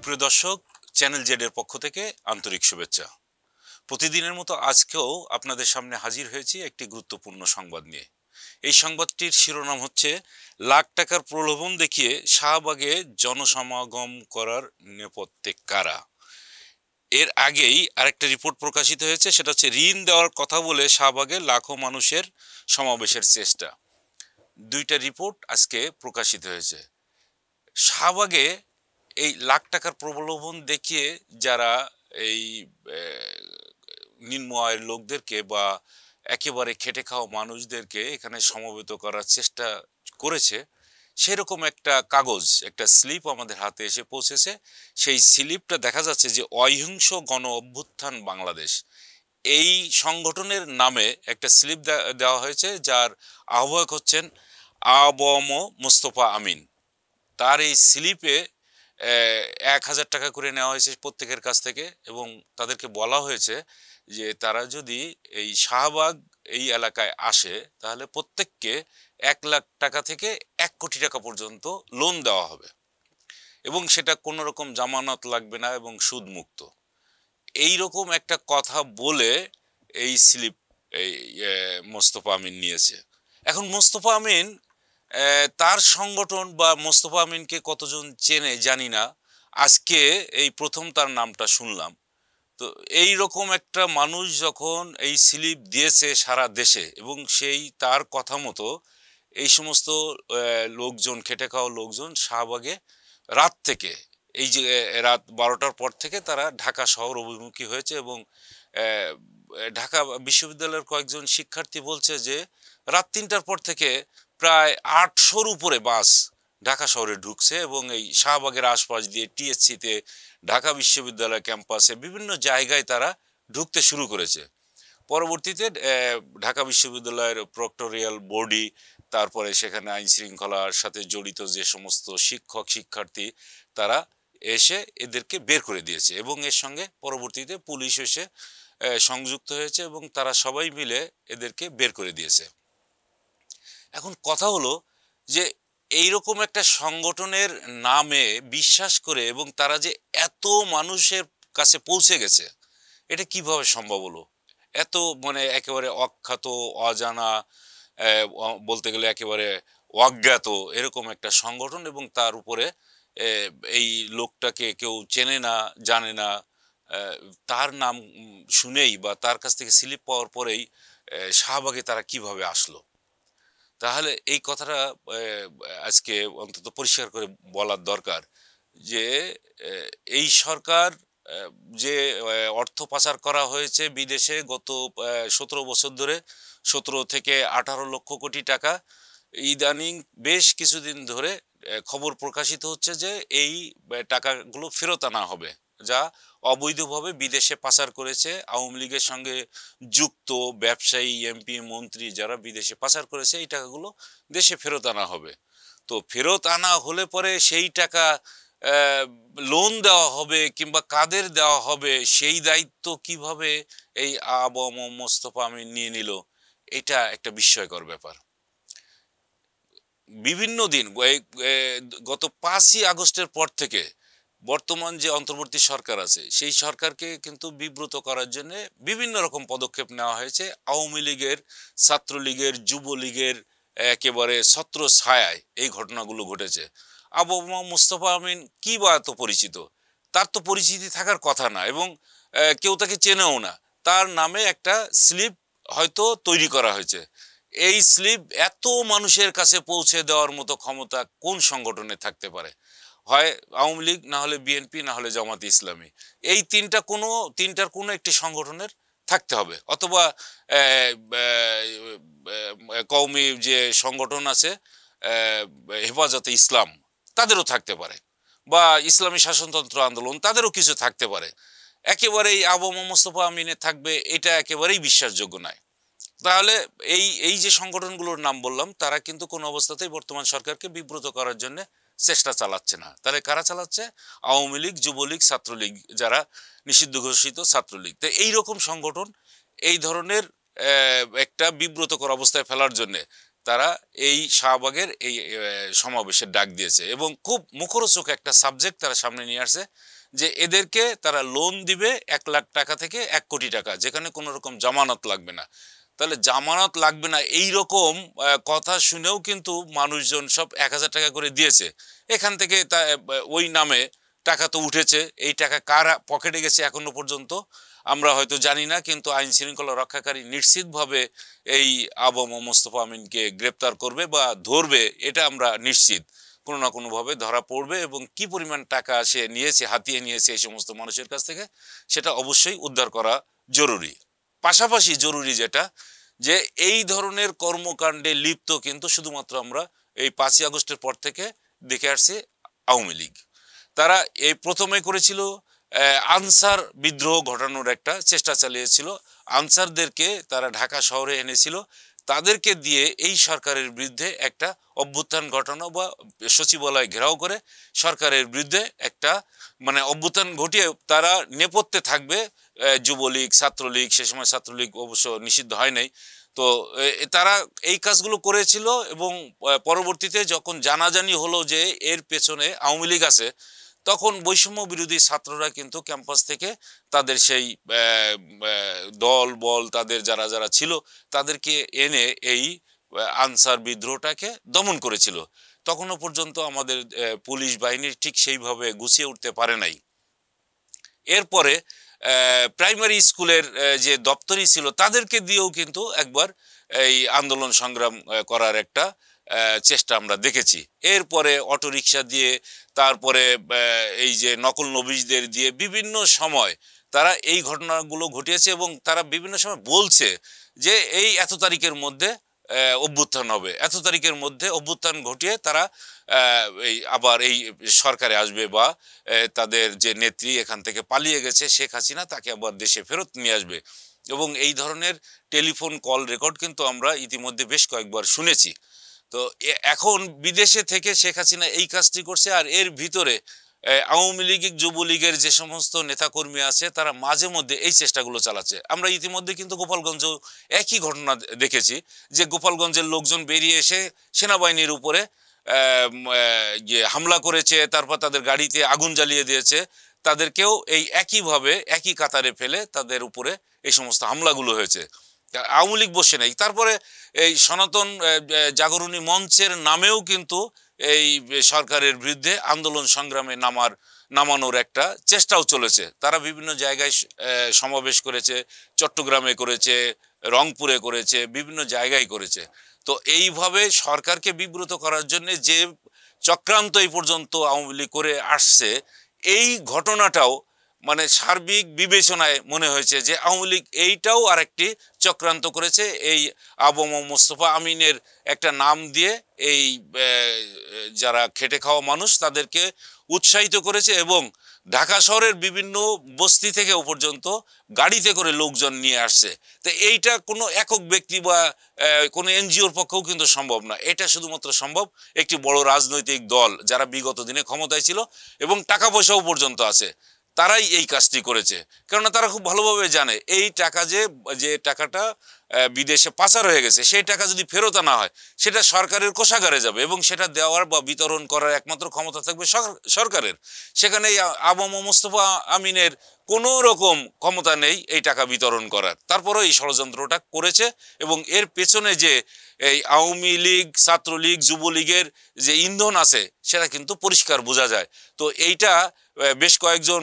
সুপ্রিয় দর্শক, channel Z এর পক্ষ থেকে আন্তরিক শুভেচ্ছা। প্রতিদিনের মতো আজকেও আপনাদের সামনে হাজির হয়েছি একটি গুরুত্বপূর্ণ সংবাদ নিয়ে। এই সংবাদটির শিরোনাম হচ্ছে লাখ টাকার প্রলোভন দেখিয়ে শাহবাগে জনসমাগম করার নেপথ্যে কারা। এর আগেই আরেকটা রিপোর্ট প্রকাশিত হয়েছে, সেটা হচ্ছে ঋণ দেওয়ার কথা বলে শাহবাগে লাখো মানুষের সমাবেশের চেষ্টা। দুইটা রিপোর্ট আজকে প্রকাশিত হয়েছে। শাহবাগে এই লাখ টাকার প্রলোভন দেখিয়ে যারা এই নিম্ন আয়ের লোকদেরকে বা একেবারে খেটে খাওয়া মানুষদেরকে এখানে সমবেত করার চেষ্টা করেছে, সেরকম একটা কাগজ, একটা স্লিপ আমাদের হাতে এসে পৌঁছেছে। সেই স্লিপটা দেখা যাচ্ছে যে অহিংস গণ অভ্যুত্থান বাংলাদেশ এই সংগঠনের নামে একটা স্লিপ দেওয়া হয়েছে, যার আহ্বায়ক হচ্ছেন আবম মোস্তফা আমিন। তার এই স্লিপে ১,০০০ টাকা করে নেওয়া হয়েছে প্রত্যেকের কাছ থেকে, এবং তাদেরকে বলা হয়েছে যে তারা যদি এই শাহবাগ এই এলাকায় আসে তাহলে প্রত্যেককে ১,০০,০০০ টাকা থেকে ১,০০,০০,০০০ টাকা পর্যন্ত লোন দেওয়া হবে, এবং সেটা কোনো রকম জামানত লাগবে না এবং সুদমুক্ত। এই রকম একটা কথা বলে এই স্লিপ এই মোস্তফা আমিন নিয়েছে। এখন মোস্তফা আমিন তার সংগঠন বা মোস্তফা আমিনকে কতজন চেনে জানি না, আজকে এই প্রথম তার নামটা শুনলাম। তো এই রকম একটা মানুষ যখন এই স্লিপ দিয়েছে সারা দেশে, এবং সেই তার কথা মতো এই সমস্ত লোকজন, খেটে খাওয়া লোকজন শাহবাগে রাত থেকে, এই যে রাত ১২টার পর থেকে তারা ঢাকা শহর অভিমুখী হয়েছে, এবং ঢাকা বিশ্ববিদ্যালয়ের কয়েকজন শিক্ষার্থী বলছে যে রাত ৩টার পর থেকে প্রায় ৮০০-র উপরে বাস ঢাকা শহরে ঢুকছে, এবং এই শাহবাগের আশপাশ দিয়ে টিএসসিতে, ঢাকা বিশ্ববিদ্যালয় ক্যাম্পাসে বিভিন্ন জায়গায় তারা ঢুকতে শুরু করেছে। পরবর্তীতে ঢাকা বিশ্ববিদ্যালয়ের প্রক্টরিয়াল বডি, তারপরে সেখানে আইন শৃঙ্খলার সাথে জড়িত যে সমস্ত শিক্ষক শিক্ষার্থী, তারা এসে এদেরকে বের করে দিয়েছে, এবং এর সঙ্গে পরবর্তীতে পুলিশ এসে সংযুক্ত হয়েছে, এবং তারা সবাই মিলে এদেরকে বের করে দিয়েছে। এখন কথা হলো যে এইরকম একটা সংগঠনের নামে বিশ্বাস করে, এবং তারা যে এত মানুষের কাছে পৌঁছে গেছে, এটা কিভাবে সম্ভব হলো? এত মানে একেবারে অখ্যাত, অজানা, বলতে গেলে একেবারে অজ্ঞাত এরকম একটা সংগঠন, এবং তার উপরে এই লোকটাকে কেউ চেনে না, জানে না। তার নাম শুনেই বা তার কাছ থেকে স্লিপ পাওয়ার পরেই শাহবাগে তারা কিভাবে আসলো? তাহলে এই কথাটা আজকে অন্তত পরিষ্কার করে বলার দরকার যে এই সরকার যে অর্থ পাচার করা হয়েছে বিদেশে গত ১৭ বছর ধরে, ১৭ থেকে ১৮ লক্ষ কোটি টাকা, ইদানিং বেশ কিছুদিন ধরে খবর প্রকাশিত হচ্ছে যে এই টাকাগুলো ফেরত আনা হবে, যা অবৈধভাবে বিদেশে পাচার করেছে আওয়ামী লীগের সঙ্গে যুক্ত ব্যবসায়ী, এমপি, মন্ত্রী যারা বিদেশে পাচার করেছে, এই টাকাগুলো দেশে ফেরত আনা হবে। তো ফেরত আনা হলে পরে সেই টাকা লোন দেওয়া হবে কিংবা কাদের দেওয়া হবে, সেই দায়িত্ব কিভাবে এই আবম মোস্তফা আমিন নিয়ে নিল, এটা একটা বিস্ময়কর ব্যাপার। বিভিন্ন দিন গত ৫ই আগস্টের পর থেকে বর্তমান যে অন্তর্বর্তী সরকার আছে, সেই সরকারকে কিন্তু বিব্রত করার জন্য বিভিন্ন রকম পদক্ষেপ নেওয়া হয়েছে। আওয়ামী লীগের, ছাত্রলীগের, যুবলীগের একেবারে ছত্র ছায়ায় এই ঘটনাগুলো ঘটেছে। আবু মুস্তফা আমিন কি বা এত পরিচিত? তার তো পরিচিতি থাকার কথা না, এবং কেউ তাকে চেনেও না। তার নামে একটা স্লিপ হয়তো তৈরি করা হয়েছে। এই স্লিপ এত মানুষের কাছে পৌঁছে দেওয়ার মতো ক্ষমতা কোন সংগঠনে থাকতে পারে? হয় আওয়ামী লীগ, না হলে বিএনপি, না হলে জামাতে ইসলামী। এই তিনটার কোনো একটি সংগঠনের থাকতে হবে, অথবা কওমি যে সংগঠন আছে হেফাজতে ইসলাম, তাদেরও থাকতে পারে, বা ইসলামী শাসনতন্ত্র আন্দোলন, তাদেরও কিছু থাকতে পারে। একেবারেই আবু মোস্তফা আমিনের থাকবে, এটা একেবারেই বিশ্বাসযোগ্য নয়। তাহলে এই যে সংগঠনগুলোর নাম বললাম, তারা কিন্তু কোনো অবস্থাতেই বর্তমান সরকারকে বিব্রত করার জন্য চেষ্টা চালাচ্ছে না। তাহলে কারা চালাচ্ছে? আওয়ামী লীগ, যুবলীগ, ছাত্রলীগ, যারা নিষিদ্ধ ঘোষিত ছাত্রলীগ। তো এইরকম সংগঠন এই ধরনের একটা বিব্রতকর অবস্থায় ফেলার জন্যে তারা এই শাহবাগের এই সমাবেশের ডাক দিয়েছে, এবং খুব মুখরোচক একটা সাবজেক্ট তারা সামনে নিয়ে আসছে, যে এদেরকে তারা লোন দিবে 1,00,000 টাকা থেকে 1 কোটি টাকা, যেখানে কোনো রকম জামানত লাগবে না। তাহলে জামানত লাগবে না এই রকম কথা শুনেও কিন্তু মানুষজন সব 1,000 টাকা করে দিয়েছে। এখান থেকে ওই নামে টাকা তো উঠেছে। এই টাকা কার পকেটে গেছে এখনো পর্যন্ত আমরা হয়তো জানি না, কিন্তু আইন শৃঙ্খলা রক্ষাকারী নিশ্চিতভাবে এই আবু মোস্তফা আমিনকে গ্রেপ্তার করবে বা ধরবে, এটা আমরা নিশ্চিত। কোনো না কোনোভাবে ধরা পড়বে এবং কি পরিমাণ টাকা সে নিয়েছে, হাতিয়ে নিয়েছে এই সমস্ত মানুষের কাছ থেকে, সেটা অবশ্যই উদ্ধার করা জরুরি। পাশাপাশি জরুরি যেটা, যে এই ধরনের কর্মকাণ্ডে লিপ্ত কিন্তু শুধুমাত্র আমরা এই 5ই আগস্টের পর থেকে দেখে আসছি আওয়ামী লীগ। তারা এই প্রথমে করেছিল আনসার বিদ্রোহ ঘটানোর একটা চেষ্টা চালিয়েছিল। আনসারদেরকে তারা ঢাকা শহরে এনেছিল, তাদেরকে দিয়ে এই সরকারের বিরুদ্ধে একটা অভ্যুত্থান ঘটানো বা সচিবালয় ঘেরাও করে সরকারের বিরুদ্ধে একটা মানে অভ্যুত্থান ঘটিয়ে তারা নেপথ্যে থাকবে। যুবলীগ, ছাত্রলীগ, সে সময় ছাত্রলীগ অবশ্য নিষিদ্ধ হয় নাই, তো তারা এই কাজগুলো করেছিল। এবং পরবর্তীতে যখন জানাজানি হলো যে এর পেছনে আওয়ামী লীগ আছে, তখন বৈষম্য বিরোধী ছাত্ররা কিন্তু ক্যাম্পাস থেকে তাদের সেই দল বল তাদের যারা যারা ছিল তাদেরকে এনে এই আনসার বিদ্রোহটাকে দমন করেছিল। তখনও পর্যন্ত আমাদের পুলিশ বাহিনী ঠিক সেইভাবে গুছিয়ে উঠতে পারে নাই। এরপরে প্রাইমারি স্কুলের যে দপ্তরি ছিল তাদেরকে দিয়েও কিন্তু একবার এই আন্দোলন সংগ্রাম করার একটা চেষ্টা আমরা দেখেছি। এরপরে অটোরিকশা দিয়ে, তারপরে এই যে নকল নবীশদের দিয়ে বিভিন্ন সময় তারা এই ঘটনাগুলো ঘটিয়েছে এবং তারা বিভিন্ন সময় বলছে যে এই এত তারিখের মধ্যে অভ্যুত্থান হবে, এত তারিখের মধ্যে অভ্যুত্থান ঘটিয়ে তারা এই আবার এই সরকারে আসবে বা তাদের যে নেত্রী এখান থেকে পালিয়ে গেছে শেখ হাসিনা, তাকে আবার দেশে ফেরত নিয়ে আসবে। এবং এই ধরনের টেলিফোন কল রেকর্ড কিন্তু আমরা ইতিমধ্যে বেশ কয়েকবার শুনেছি। তো এখন বিদেশে থেকে শেখ হাসিনা এই কাজটি করছে, আর এর ভিতরে আওয়ামী লীগ, যুবলীগের যে সমস্ত নেতাকর্মী আছে তারা মাঝে মধ্যে এই চেষ্টাগুলো চালাচ্ছে। আমরা ইতিমধ্যে কিন্তু গোপালগঞ্জেও একই ঘটনা দেখেছি, যে গোপালগঞ্জের লোকজন বেরিয়ে এসে সেনাবাহিনীর উপরে হামলা করেছে, তারপর তাদের গাড়িতে আগুন জ্বালিয়ে দিয়েছে। তাদেরকেও এই একইভাবে একই কাতারে ফেলে তাদের উপরে এই সমস্ত হামলাগুলো হয়েছে। আওয়ামী লীগ বসে নেই। তারপরে এই সনাতন জাগরণী মঞ্চের নামেও কিন্তু এই সরকারের বিরুদ্ধে আন্দোলন সংগ্রামে নামানোর একটা চেষ্টাও চলেছে। তারা বিভিন্ন জায়গায় সমাবেশ করেছে, চট্টগ্রামে করেছে, রংপুরে করেছে, বিভিন্ন জায়গায় করেছে। তো এইভাবে সরকারকে বিব্রত করার জন্য যে চক্রান্ত এই পর্যন্ত আওয়ামী লীগ করে আসছে, এই ঘটনাটাও মানে সার্বিক বিবেচনায় মনে হয়েছে যে আওয়ামী লীগ এইটাও আরেকটি চক্রান্ত করেছে। এই আবু মোস্তফা আমিনের একটা নাম দিয়ে এই যারা খেটে খাওয়া মানুষ তাদেরকে উৎসাহিত করেছে এবং ঢাকা শহরের বিভিন্ন বস্তি থেকে পর্যন্ত গাড়িতে করে লোকজন নিয়ে আসছে। তো এইটা কোনো একক ব্যক্তি বা কোনো এনজিওর পক্ষেও কিন্তু সম্ভব না। এটা শুধুমাত্র সম্ভব একটি বড় রাজনৈতিক দল যারা বিগত দিনে ক্ষমতায় ছিল এবং টাকা পয়সাও পর্যন্ত আছে, তারাই এই কাজটি করেছে। কেননা তারা খুব ভালোভাবে জানে এই টাকা যে টাকাটা বিদেশে পাচার হয়ে গেছে, সেই টাকা যদি ফেরত আনা হয় সেটা সরকারের কোষাগারে যাবে এবং সেটা দেওয়ার বা বিতরণ করার একমাত্র ক্ষমতা থাকবে সরকারের। সেখানে আবু মোস্তফা আমিনের কোনো রকম ক্ষমতা নেই এই টাকা বিতরণ করার। তারপরেও এই ষড়যন্ত্রটা করেছে এবং এর পেছনে যে এই আওয়ামী লীগ, ছাত্রলীগ, যুবলীগের যে ইন্ধন আছে সেটা কিন্তু পরিষ্কার বোঝা যায়। তো এইটা বেশ কয়েকজন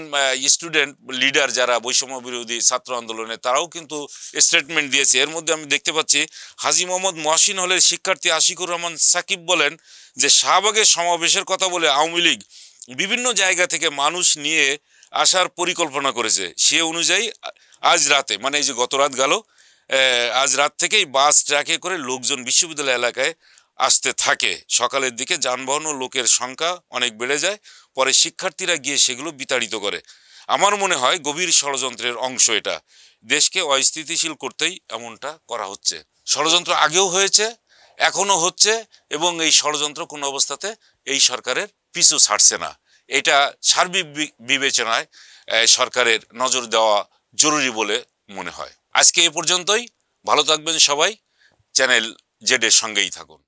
স্টুডেন্ট লিডার যারা বৈষম্য বিরোধী ছাত্র আন্দোলনে, তারাও কিন্তু স্টেটমেন্ট দিয়েছে। এর মধ্যে আমি দেখতে পাচ্ছি হাজী মোহাম্মদ মহসিন হলের শিক্ষার্থী আশিকুর রহমান সাকিব বলেন যে শাহবাগের সমাবেশের কথা বলে আওয়ামী লীগ বিভিন্ন জায়গা থেকে মানুষ নিয়ে আসার পরিকল্পনা করেছে। সে অনুযায়ী আজ রাতে, মানে এই যে গত রাত গেল, আজ রাত থেকেই বাস ট্রাকে করে লোকজন বিশ্ববিদ্যালয় এলাকায় আসতে থাকে। সকালের দিকে যানবাহন ও লোকের সংখ্যা অনেক বেড়ে যায়, পরে শিক্ষার্থীরা গিয়ে সেগুলো বিতাড়িত করে। আমার মনে হয় গভীর ষড়যন্ত্রের অংশ এটা। দেশকে অস্থিতিশীল করতেই এমনটা করা হচ্ছে। ষড়যন্ত্র আগেও হয়েছে, এখনো হচ্ছে এবং এই ষড়যন্ত্র কোনো অবস্থাতে এই সরকারের পিছু ছাড়ছে না। এটা সার্বিক বিবেচনায় সরকারের নজর দেওয়া জরুরি বলে মনে হয়। আজকে এ পর্যন্তই। ভালো থাকবেন সবাই। চ্যানেল জেডের সঙ্গেই থাকুন।